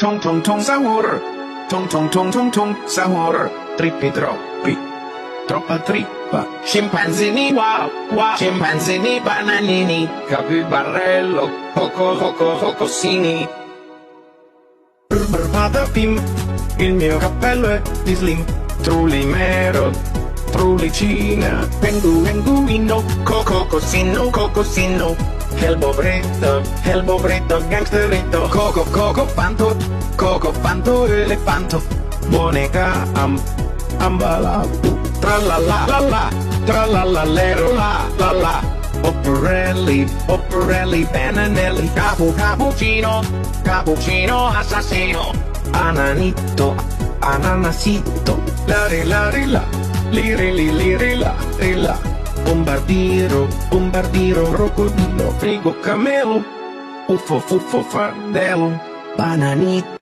Tong tong tong sahur. Tong tong tong tong tong sahur. Trippi troppi. Troppa trippa. Scimpanzini wow wow. Scimpanzini bananini. Capibarello. Coco coco cocosini. Vada pim. Il mio cappello è di slim. Trulimero. Trulicina. Penguino. Coco cosino cocosino. El bobretto, gangsterito. Coco panto, elefanto. Boneca, ambala. Tralala, lero, la. Opporelli, bananelli. Cappuccino, assassino. Ananito, ananasito. La, lirila. Bombardiero, crocodilo, frigo, camelo, uffo, fardello, bananito.